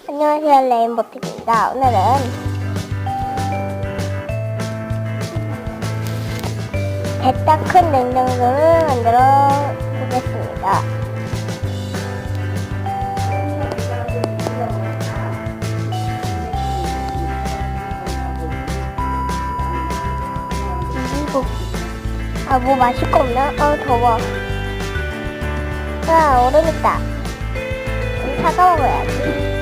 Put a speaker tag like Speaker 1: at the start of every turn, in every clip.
Speaker 1: 안녕하세요, 레인보트입니다. 오늘은 배딱 큰 냉장고를 만들어 보겠습니다. 뭐 마실 거 없나? 더워. 얼음 있다. 사과 먹어야지.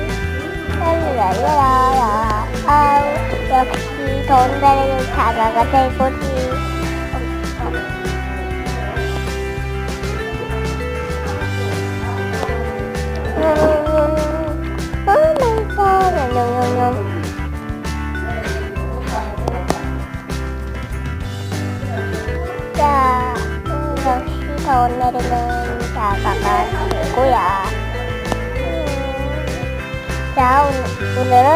Speaker 1: 랄랄랄라. 역시 더운 날에는 사과가 최고지. 맛있어. 냠냠냠냠. 자, 역시 더운 날에는 사과가 최고야. 자, 오늘은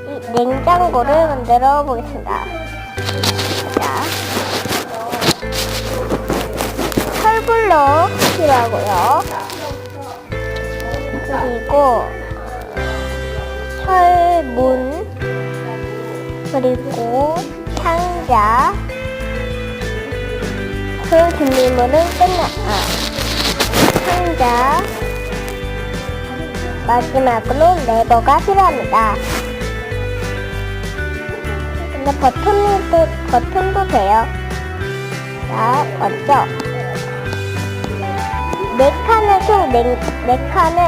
Speaker 1: 이 냉장고를 만들어 보겠습니다. 자, 철블럭 필요하고요. 그리고 철문, 그리고 상자. 그 준비물은 상자. 마지막으로 레버가 필요합니다. 근데 버튼도 돼요. 자, 먼저 총 4칸을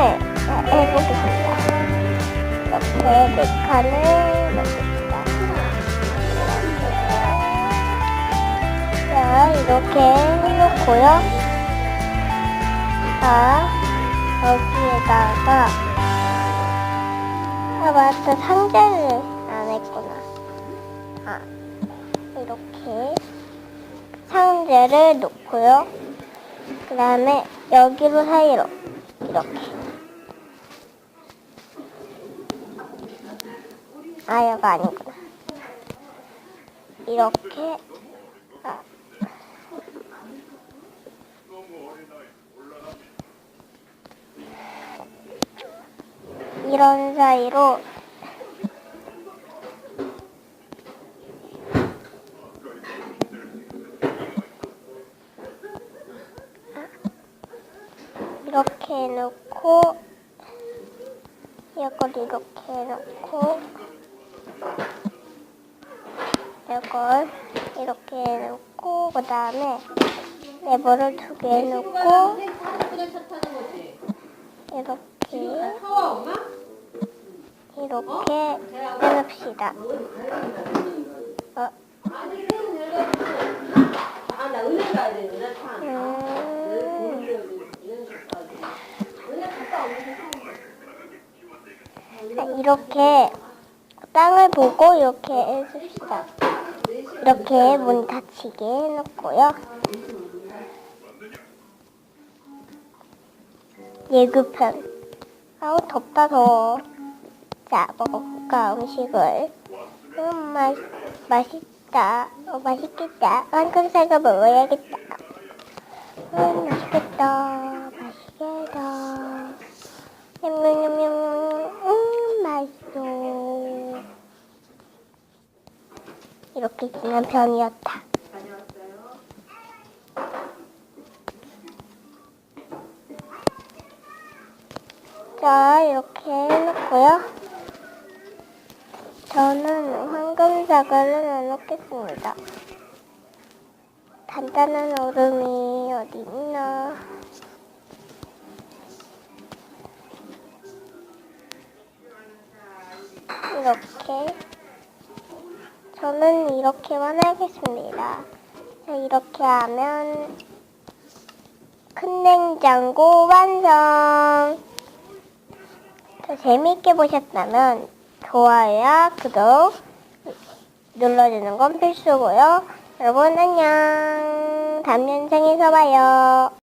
Speaker 1: 해보겠습니다. 이렇게 4칸을 넣습니다. 자, 이렇게 해놓고요. 자, 여기에다가 맞다, 상자를 안 했구나. 이렇게 상자를 놓고요. 그 다음에 여기로 사이로 이렇게. 여기가 아니구나. 이렇게. 이런 사이로 이렇게 해놓고 이걸 이렇게 해놓고 이걸 이렇게 해놓고 그 다음에 레버를 2개 해놓고 이렇게 해놓읍시다. 이렇게 땅을 보고 이렇게 해줍시다. 이렇게 문 닫히게 해놓고요. 예급편. 덥다 더워. 자, 먹어볼까 음식을. 맛있다. 맛있겠다. 황금사과 먹어야겠다. 맛있겠다. 맛있겠다. 냠냠냠냠. 맛있어. 이렇게 지난 편이었다. 자, 이렇게 해놓고요. 저는 황금사과를 넣겠습니다. 단단한 얼음이 어디 있나? 이렇게. 저는 이렇게만 하겠습니다. 자, 이렇게 하면 큰 냉장고 완성! 더 재미있게 보셨다면 좋아요와 구독 눌러주는 건 필수고요. 여러분 안녕. 다음 영상에서 봐요.